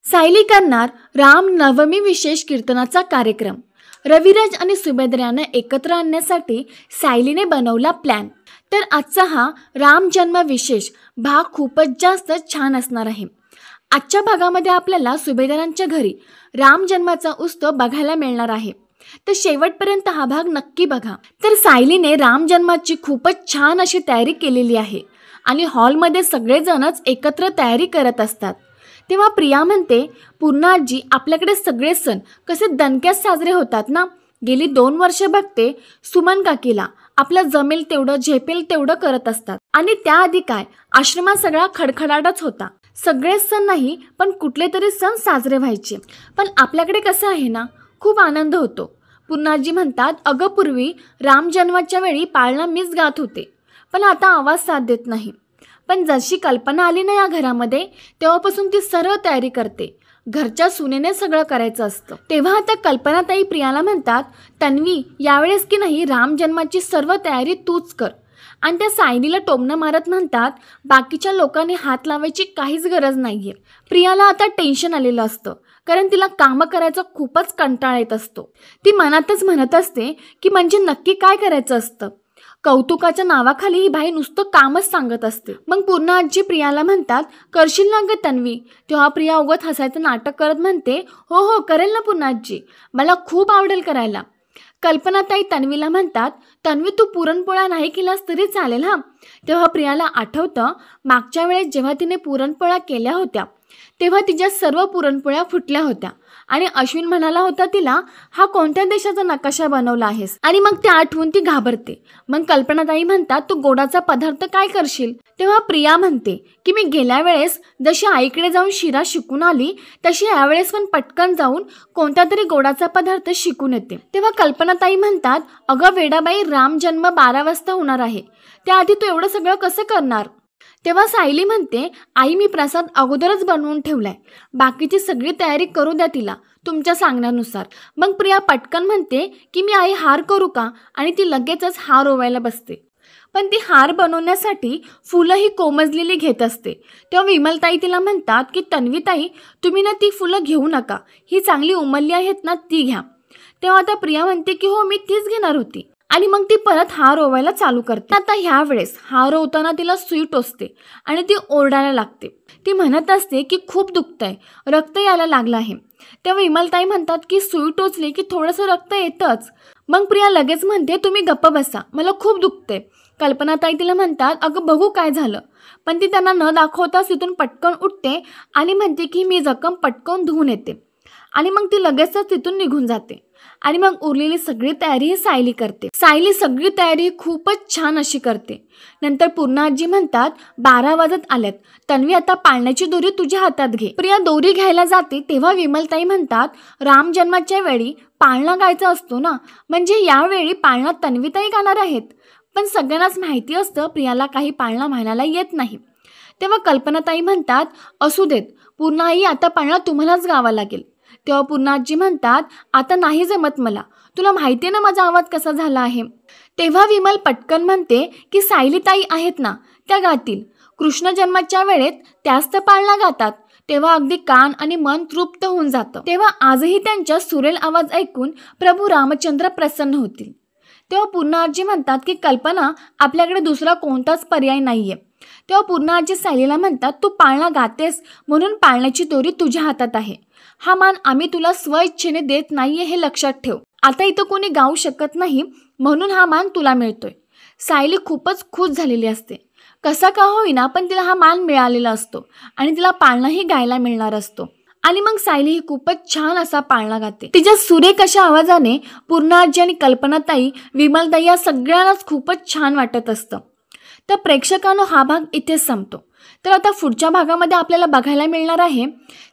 सायली करणार राम नवमी विशेष कीर्तनाचा कार्यक्रम। रविराज आणि सुभेदार यांना एकत्र आणण्यासाठी सायलीने बनवला प्लॅन। तर आजचा हा राम जन्म विशेष भाग खूपच जास्त छान असणार आहे। आजच्या भागामध्ये आपल्याला सुभेदारांच्या घरी राम जन्माचा उत्सव बघायला मिळणार आहे, तर शेवटपर्यंत हा भाग नक्की बघा। तर सायलीने राम जन्माची खूपच छान अशी तयारी केलेली आहे आणि हॉलमध्ये सगळेजणच एकत्र तयारी करत असतात। तेव्हा प्रिया म्हणते, पूर्णाजी आपल्याकडे सगळे सण कसे दणक्यात साजरे होतात ना। गेली 2 वर्ष बघते सुमन काकीला आपलं जमेल तेवढं झेपेल तेवढं करत असतात आणि त्याआधी काय आश्रमात सगळा खडखडाटच होता। सगळे सण नाही पण कुठले तरी सण साजरे व्हायचे, पण आपल्याकडे कसं आहे ना, खूप आनंद होतो। पूर्णाजी म्हणतात, अगं पूर्वी राम जन्माच्या वेळी पाळणा मीच गात होते, पण आता आवाज साथ देत नाही। पण जशी कल्पना आली ना या घरामध्ये, तेव्हापासून ती सर्व तयारी करते। घरच्या सुनेने सगळं करायचं असतं। तेव्हा आता कल्पनाताई प्रियाला म्हणतात, तन्वी यावेळेस की नाही राम जन्माची सर्व तयारी तूच कर। आणि त्या सायलीला टोमणं मारत म्हणतात, बाकीच्या लोकांनी हात लावायची काहीच गरज नाहीये। प्रियाला आता टेन्शन आलेलं असतं, कारण तिला कामं करायचा खूपच कंटाळा येत असतो। ती मनातच म्हणत असते की म्हणजे नक्की काय करायचं असतं। कौतुकाच्या नावाखाली ही बाई नुसतं कामच सांगत असते। मग पूर्ण आजी प्रियाला म्हणतात, करशील ना ग तन्वी। तेव्हा प्रिया उगत हसायचं नाटक करत म्हणते, हो हो करेल ना पूर्ण आजी, मला खूप आवडेल करायला। कल्पनाताई तन्वीला म्हणतात, तन्वी तू पुरणपोळ्या नाही केलास तरी चालेल हा। तेव्हा प्रियाला आठवतं मागच्या वेळेस जेव्हा तिने पुरणपोळ्या केल्या होत्या तेव्हा तिच्या सर्व पुरणपोळ्या फुटल्या होत्या आणि अश्विन म्हणाला होता तिला, हा कोणत्या देशाचा नकाशा बनवला आहेस, आणि मग ते आठवून ती घाबरते। मग कल्पनाताई म्हणतात, तू गोडाचा पदार्थ काय करशील। तेव्हा प्रिया म्हणते की मी गेल्या वेळेस जशी आईकडे जाऊन शिरा शिकून आली तशी यावेळेस पण पटकन जाऊन कोणता तरी गोडाचा पदार्थ शिकून येते। तेव्हा कल्पनाताई म्हणतात, अगं वेडाबाई, राम जन्म 12 वाजता होणार आहे, त्याआधी तू एवढं सगळं कसं करणार। तेव्हा सायली म्हणते, आई मी प्रसाद अगोदरच बनवून ठेवलाय, बाकीची सगळी तयारी करू द्या तिला तुमच्या सांगण्यानुसार। मग प्रिया पटकन म्हणते की मी आई हार करू का, आणि ती लगेचच हार ओवायला बसते। पण ती हार बनवण्यासाठी फुलं ही कोमजलेली घेत असते। तेव्हा विमलताई तिला म्हणतात की तन्वीताई तुम्ही ना ती फुलं घेऊ नका, ही चांगली उमलली आहेत ना ती घ्या। तेव्हा आता प्रिया म्हणते की हो मी तीच घेणार होती, आणि मग ती परत हार ओवायला चालू करते। आता ह्या वेळेस हार ओवताना तिला सुई टोचते आणि ती ओरडायला लागते। ती म्हणत असते की खूप दुखतंय, रक्त यायला लागलं आहे। तेव्हा विमलताई म्हणतात की सुई टोचली की थोडंसं रक्त येतंच। मग प्रिया लगेच म्हणते, तुम्ही गप्प बसा, मला खूप दुखतंय। कल्पनाताई तिला म्हणतात, अगं बघू काय झालं। पण ती त्यांना न दाखवताच तिथून पटकन उठते आणि म्हणते की मी जखम पटकन धुवून येते, आणि मग ती लगेचच तिथून निघून जाते। आणि मग उरलेली सगळी तयारी ही सायली करते। सायली सगळी तयारी खूपच छान अशी करते। नंतर पूर्ण आजी म्हणतात, 12 वाजत आल्यात, तन्वी आता पाळण्याची दोरी तुझ्या हातात घे। प्रिया दोरी घ्यायला जाते तेव्हा विमलताई म्हणतात, राम जन्माच्या वेळी पाळणा गायचा असतो ना, म्हणजे यावेळी पाळणा तन्वीताई गाणार आहेत। पण सगळ्यांनाच माहिती असतं प्रियाला काही पाळणा म्हणायला येत नाही। तेव्हा कल्पनाताई म्हणतात, असू देत पूर्ण आई, आता पाळणा तुम्हालाच गावा लागेल। तेव्हा पूर्ण आजी म्हणतात, आता नाही जमत मला, तुला माहिती आहे ना माझा आवाज कसा झाला आहे। तेव्हा विमल पटकन म्हणते की सायलीताई आहेत ना त्या गातील, कृष्ण जन्माच्या वेळेत त्याच तर पाळणा गातात, तेव्हा अगदी कान आणि मन तृप्त होऊन जातं। तेव्हा आजही त्यांच्या सुरेल आवाज ऐकून प्रभू रामचंद्र प्रसन्न होतील। तेव्हा पूर्ण आजी म्हणतात की कल्पना, आपल्याकडे दुसरा कोणताच पर्याय नाहीये। तेव्हा पूर्ण आजी सायलीला म्हणतात, तू पाळणा गातेस म्हणून पाळण्याची दोरी तुझ्या हातात आहे, हा मान आम्ही तुला स्वइच्छेने देत नाहीये हे लक्षात ठेव। आता इथं कोणी गाऊ शकत नाही म्हणून हा मान तुला मिळतोय। सायली खूपच खुश झालेली असते, कसा का होईना पण तिला हा मान मिळालेला असतो आणि तिला पाळणाही गायला मिळणार असतो। आणि मग सायली ही खूपच छान असा पाळणा गाते। तिच्या सुरेख अशा आवाजाने पूर्ण आजी आणि कल्पनाताई, विमलताई या सगळ्यांनाच खूपच छान वाटत असतं। तर प्रेक्षकांनो, हा भाग इथेच संपतो। तर आता पुढच्या भागामध्ये आपल्याला बघायला मिळणार आहे,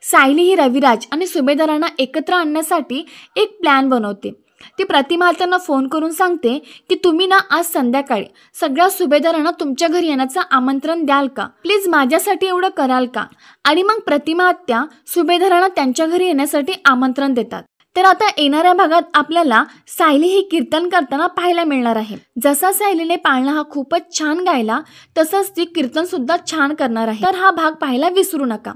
सायली ही रविराज आणि सुभेदारांना एकत्र आणण्यासाठी एक प्लॅन बनवते। ती प्रतिमा त्यांना फोन करून सांगते की तुम्ही ना आज संध्याकाळी सगळ्या सुभेदारांना तुमच्या घरी येण्याचं आमंत्रण द्याल का, प्लीज माझ्यासाठी एवढं कराल का। आणि मग प्रतिमा आत्या सुभेदारांना त्यांच्या घरी येण्यासाठी आमंत्रण देतात। तर आता येणाऱ्या भागात आपल्याला सायली ही कीर्तन करताना पाहायला मिळणार आहे। जसा सायलीने पाळणा हा खूपच छान गायला तसंच ती कीर्तन सुद्धा छान करणार आहे। तर हा भाग पाहायला विसरू नका।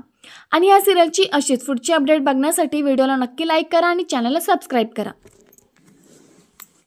आणि या सिरियलची अशीच पुढची अपडेट बघण्यासाठी व्हिडिओला नक्की लाईक करा आणि चॅनलला सबस्क्राईब करा.